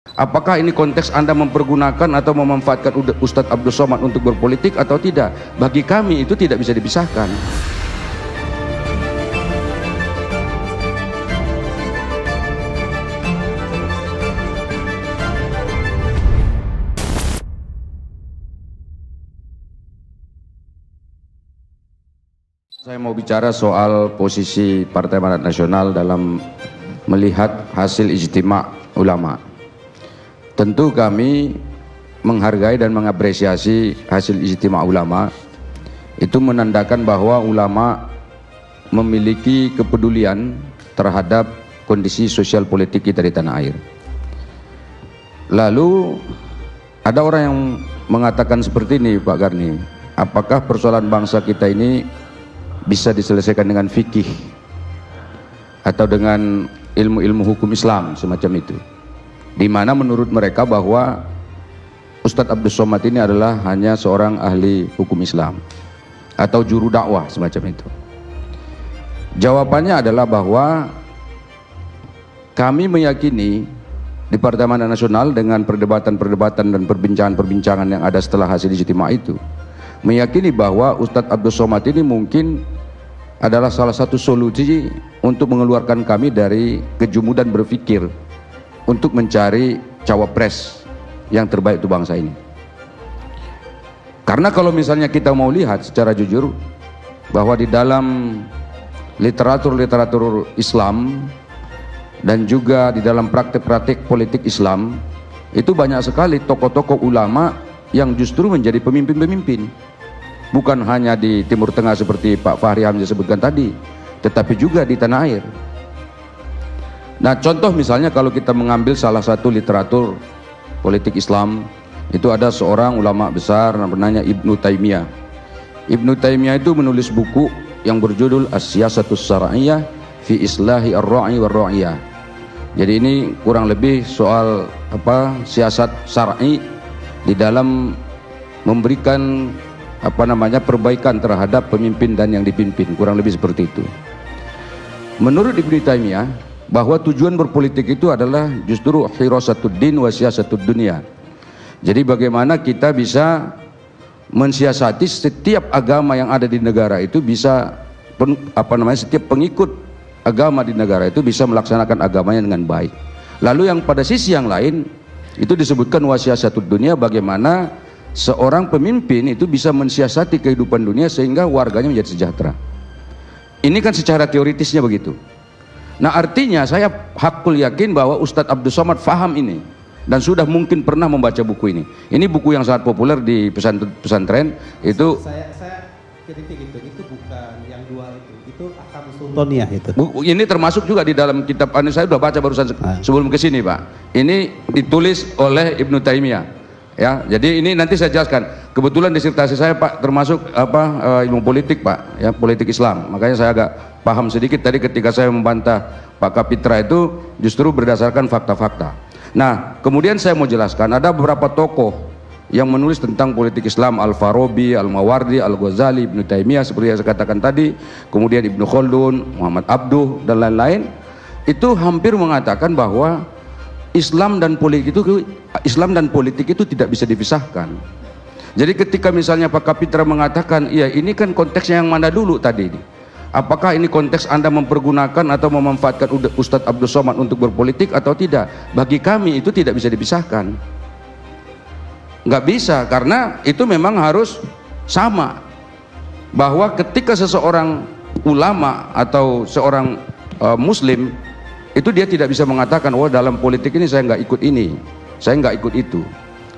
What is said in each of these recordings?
Apakah ini konteks Anda mempergunakan atau memanfaatkan Ustadz Abdul Somad untuk berpolitik atau tidak? Bagi kami itu tidak bisa dipisahkan. Saya mau bicara soal posisi Partai Amanat Nasional dalam melihat hasil ijtima' ulama. Tentu kami menghargai dan mengapresiasi hasil ijtima' ulama. Itu menandakan bahwa ulama memiliki kepedulian terhadap kondisi sosial politik kita di tanah air. Lalu ada orang yang mengatakan seperti ini, Pak Garni, apakah persoalan bangsa kita ini bisa diselesaikan dengan fikih atau dengan ilmu-ilmu hukum Islam semacam itu, di mana menurut mereka bahwa Ustadz Abdul Somad ini adalah hanya seorang ahli hukum Islam atau juru dakwah semacam itu. Jawabannya adalah bahwa kami meyakini di Partai Amanat Nasional dengan perdebatan-perdebatan dan perbincangan-perbincangan yang ada setelah hasil ijtima' itu, meyakini bahwa Ustadz Abdul Somad ini mungkin adalah salah satu solusi untuk mengeluarkan kami dari kejumudan berpikir untuk mencari cawapres yang terbaik untuk bangsa ini. Karena kalau misalnya kita mau lihat secara jujur bahwa di dalam literatur Islam dan juga di dalam praktik-praktik politik Islam itu banyak sekali tokoh-tokoh ulama yang justru menjadi pemimpin-pemimpin, bukan hanya di Timur Tengah seperti Pak Fahri Hamzah sebutkan tadi, tetapi juga di tanah air. Nah, contoh misalnya kalau kita mengambil salah satu literatur politik Islam, itu ada seorang ulama besar namanya Ibnu Taimiyah. Ibnu Taimiyah itu menulis buku yang berjudul As-Siyasatus Syar'iyyah fi Islahi Ar-Ra'i war-Ra'iyah. Jadi ini kurang lebih soal siasat syar'i di dalam memberikan perbaikan terhadap pemimpin dan yang dipimpin, kurang lebih seperti itu. Menurut Ibnu Taimiyah, bahwa tujuan berpolitik itu adalah justru hirasatud din wa siyasatud dunya. Jadi bagaimana kita bisa mensiasati setiap agama yang ada di negara itu bisa setiap pengikut agama di negara itu bisa melaksanakan agamanya dengan baik. Lalu yang pada sisi yang lain itu disebutkan wa siyasatud dunya, bagaimana seorang pemimpin itu bisa mensiasati kehidupan dunia sehingga warganya menjadi sejahtera. Ini kan secara teoritisnya begitu. Nah, artinya saya hakul yakin bahwa Ustadz Abdul Somad faham ini dan sudah mungkin pernah membaca buku ini. Ini buku yang sangat populer di pesantren itu. Saya kritik itu bukan yang dua itu Ahkam Sultaniyah itu. Ini termasuk juga di dalam kitab, saya sudah baca barusan sebelum ke sini, Pak. Ini ditulis oleh Ibnu Taimiyah. Ya, jadi ini nanti saya jelaskan. Kebetulan disertasi saya, Pak, termasuk ilmu politik, Pak, ya, politik Islam. Makanya saya agak paham sedikit tadi ketika saya membantah Pak Kapitra itu justru berdasarkan fakta-fakta. Nah, kemudian saya mau jelaskan ada beberapa tokoh yang menulis tentang politik Islam, Al-Farabi, Al-Mawardi, Al-Ghazali, Ibnu Taimiyah seperti yang saya katakan tadi, kemudian Ibnu Khaldun, Muhammad Abduh dan lain-lain, itu hampir mengatakan bahwa Islam dan politik itu tidak bisa dipisahkan. Jadi ketika misalnya Pak Kapitra mengatakan, iya ini kan konteksnya yang mana dulu tadi ini? Apakah ini konteks Anda mempergunakan atau memanfaatkan Ustadz Abdul Somad untuk berpolitik atau tidak? Bagi kami itu tidak bisa dipisahkan. Nggak bisa, karena itu memang harus sama. Bahwa ketika seseorang ulama atau seorang muslim itu dia tidak bisa mengatakan, oh dalam politik ini saya nggak ikut ini, saya nggak ikut itu.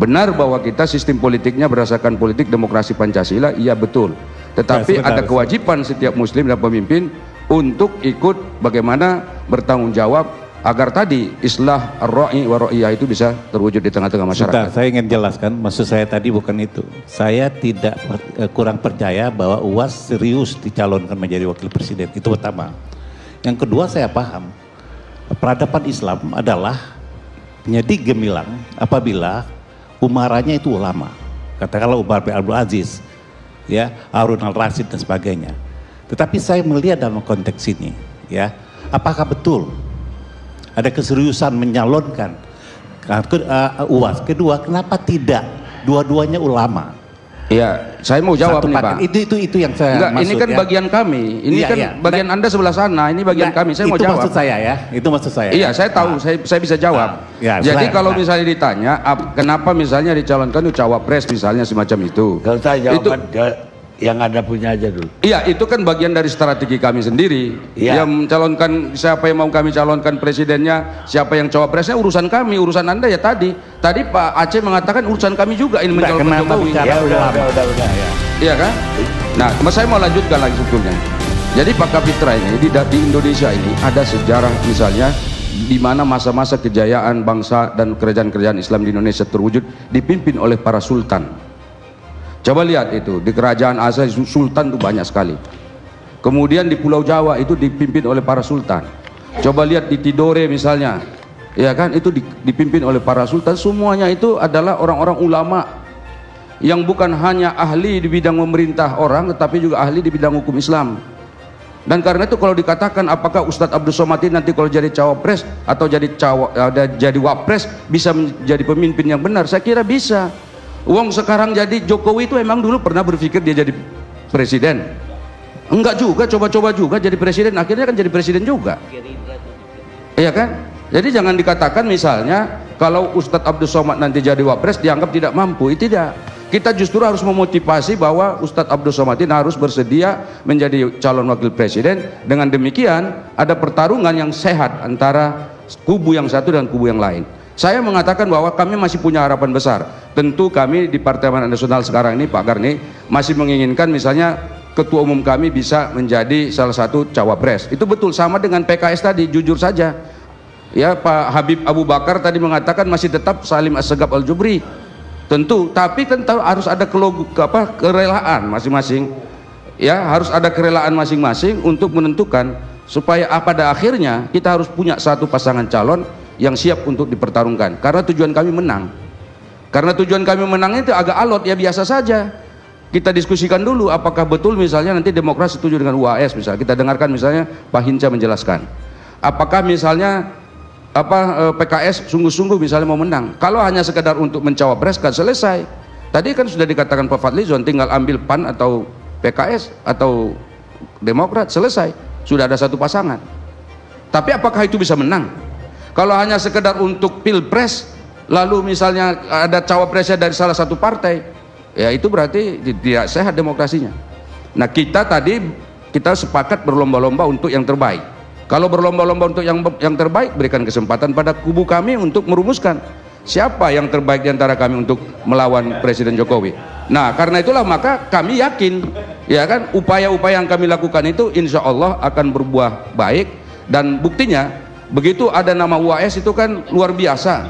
Benar bahwa kita sistem politiknya berdasarkan politik demokrasi Pancasila, iya betul. Tetapi ada kewajiban setiap muslim dan pemimpin untuk ikut bagaimana bertanggung jawab agar tadi islah ar-ra'i wa ra'iyah itu bisa terwujud di tengah-tengah masyarakat. Saya ingin jelaskan, maksud saya tadi bukan itu. Saya tidak kurang percaya bahwa UAS serius dicalonkan menjadi wakil presiden, itu pertama. Yang kedua, saya paham peradaban Islam adalah menjadi gemilang apabila umaranya itu ulama. Katakanlah Umar bin Abdul Aziz, ya, Harun al-Rasyid dan sebagainya. Tetapi saya melihat dalam konteks ini, ya, apakah betul ada keseriusan menyalonkan UAS. Kedua, kenapa tidak dua-duanya ulama? Iya, saya mau jawab Satu nih paket. Pak. Itu yang saya Enggak, maksud ini kan ya. bagian kami. Ini Iya, kan iya. bagian Anda sebelah sana, ini bagian kami. Saya mau itu jawab. maksud saya ya. Itu maksud saya. Iya, saya tahu, saya bisa jawab. Ya, Jadi silakan. kalau misalnya ditanya, kenapa misalnya dicalonkan itu cawapres misalnya semacam itu. Kalau saya jawaban yang Anda punya aja dulu. Iya, itu kan bagian dari strategi kami sendiri. Iya. Yang mencalonkan siapa yang mau kami calonkan presidennya, siapa yang cawapresnya urusan kami, urusan Anda ya tadi. Tadi Pak Aceh mengatakan urusan kami juga ini mencalonkan kenapa Jokowi. bicara Ya udah. ya. Iya kan? Nah, saya mau lanjutkan lagi sebetulnya. Jadi Pak Kapitra ini di Indonesia ini ada sejarah misalnya di mana masa-masa kejayaan bangsa dan kerajaan-kerajaan Islam di Indonesia terwujud dipimpin oleh para sultan. Coba lihat itu, di kerajaan Asia sultan itu banyak sekali. Kemudian di Pulau Jawa itu dipimpin oleh para sultan. Coba lihat di Tidore misalnya, ya kan, itu dipimpin oleh para sultan. Semuanya itu adalah orang-orang ulama yang bukan hanya ahli di bidang memerintah orang, tetapi juga ahli di bidang hukum Islam. Dan karena itu kalau dikatakan apakah Ustadz Abdul Somad ini nanti kalau jadi cawapres atau jadi wapres bisa menjadi pemimpin yang benar, saya kira bisa. Wong sekarang jadi Jokowi itu emang dulu pernah berpikir dia jadi presiden? Enggak juga, coba-coba juga jadi presiden, akhirnya kan jadi presiden juga. Iya kan? Jadi jangan dikatakan misalnya kalau Ustadz Abdul Somad nanti jadi wapres dianggap tidak mampu, tidak. Kita justru harus memotivasi bahwa Ustadz Abdul Somad ini harus bersedia menjadi calon wakil presiden. Dengan demikian ada pertarungan yang sehat antara kubu yang satu dan kubu yang lain. Saya mengatakan bahwa kami masih punya harapan besar. Tentu kami di Partai Amanat Nasional sekarang ini Pak Garni masih menginginkan misalnya ketua umum kami bisa menjadi salah satu cawapres. Itu betul, sama dengan PKS tadi, jujur saja. Ya, Pak Habib Abu Bakar tadi mengatakan masih tetap Salim Assegaf Al-Jubri. Tentu, tapi tentu harus ada kerelaan masing-masing. Ya, harus ada kerelaan masing-masing untuk menentukan supaya pada akhirnya kita harus punya satu pasangan calon yang siap untuk dipertarungkan, karena tujuan kami menang. Karena tujuan kami menang itu agak alot, ya biasa saja. Kita diskusikan dulu apakah betul misalnya nanti Demokrat setuju dengan UAS, misalnya kita dengarkan misalnya Pak Hinca menjelaskan. Apakah misalnya PKS sungguh-sungguh misalnya mau menang. Kalau hanya sekedar untuk mencawapreskan, selesai. Tadi kan sudah dikatakan Pak Fadlizon, tinggal ambil PAN atau PKS atau Demokrat, selesai. Sudah ada satu pasangan. Tapi apakah itu bisa menang? Kalau hanya sekedar untuk pilpres, lalu misalnya ada cawapresnya dari salah satu partai, ya itu berarti tidak sehat demokrasinya. Nah, kita sepakat berlomba-lomba untuk yang terbaik. Kalau berlomba-lomba untuk yang terbaik, berikan kesempatan pada kubu kami untuk merumuskan siapa yang terbaik di antara kami untuk melawan Presiden Jokowi. Nah, karena itulah maka kami yakin, ya kan, upaya-upaya yang kami lakukan itu insya Allah akan berbuah baik. Dan buktinya begitu ada nama UAS itu kan luar biasa.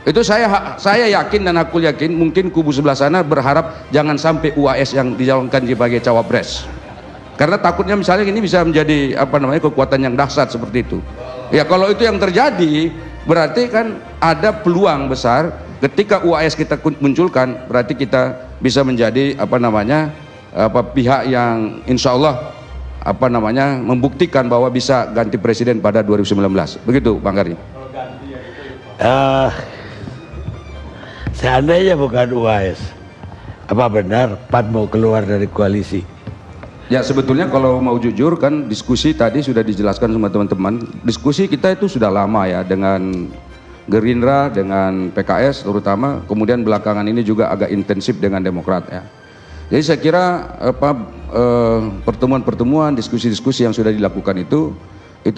Itu saya yakin dan aku yakin mungkin kubu sebelah sana berharap jangan sampai UAS yang dicalonkan sebagai cawapres. Karena takutnya misalnya ini bisa menjadi kekuatan yang dahsyat seperti itu. Ya kalau itu yang terjadi berarti kan ada peluang besar ketika UAS kita munculkan, berarti kita bisa menjadi pihak yang insya Allah membuktikan bahwa bisa ganti presiden pada 2019. Begitu Bang Karni. Seandainya bukan UAS, apa benar PAN mau keluar dari koalisi? Ya sebetulnya kalau mau jujur kan diskusi tadi sudah dijelaskan sama teman-teman. Diskusi kita itu sudah lama ya dengan Gerindra, dengan PKS terutama. Kemudian belakangan ini juga agak intensif dengan Demokrat ya. Jadi saya kira pertemuan-pertemuan, diskusi-diskusi yang sudah dilakukan itu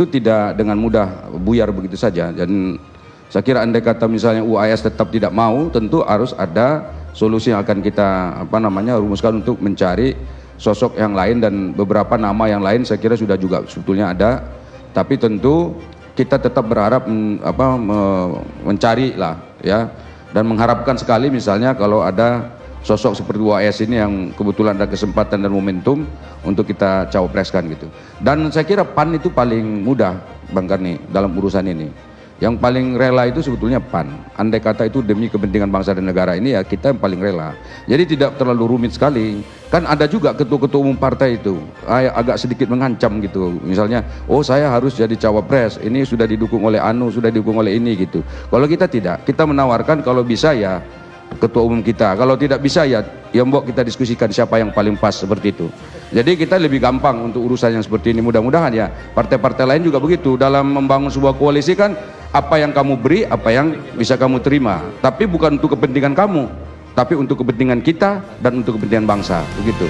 tidak dengan mudah buyar begitu saja. Dan saya kira andai kata misalnya UAS tetap tidak mau, tentu harus ada solusi yang akan kita rumuskan untuk mencari sosok yang lain, dan beberapa nama yang lain saya kira sudah juga sebetulnya ada. Tapi tentu kita tetap berharap mencari lah ya, dan mengharapkan sekali misalnya kalau ada sosok seperti UAS ini yang kebetulan ada kesempatan dan momentum untuk kita cawapreskan gitu. Dan saya kira PAN itu paling mudah Bang Karni dalam urusan ini. Yang paling rela itu sebetulnya PAN. Andai kata itu demi kepentingan bangsa dan negara ini, ya kita yang paling rela. Jadi tidak terlalu rumit sekali. Kan ada juga ketua-ketua umum partai itu agak sedikit mengancam gitu. Misalnya, oh saya harus jadi cawapres, ini sudah didukung oleh Anu, sudah didukung oleh ini gitu. Kalau kita tidak, kita menawarkan kalau bisa ya ketua umum kita, kalau tidak bisa ya mbok kita diskusikan siapa yang paling pas, seperti itu. Jadi kita lebih gampang untuk urusan yang seperti ini. Mudah-mudahan ya partai-partai lain juga begitu. Dalam membangun sebuah koalisi kan, apa yang kamu beri, apa yang bisa kamu terima, tapi bukan untuk kepentingan kamu, tapi untuk kepentingan kita dan untuk kepentingan bangsa, begitu.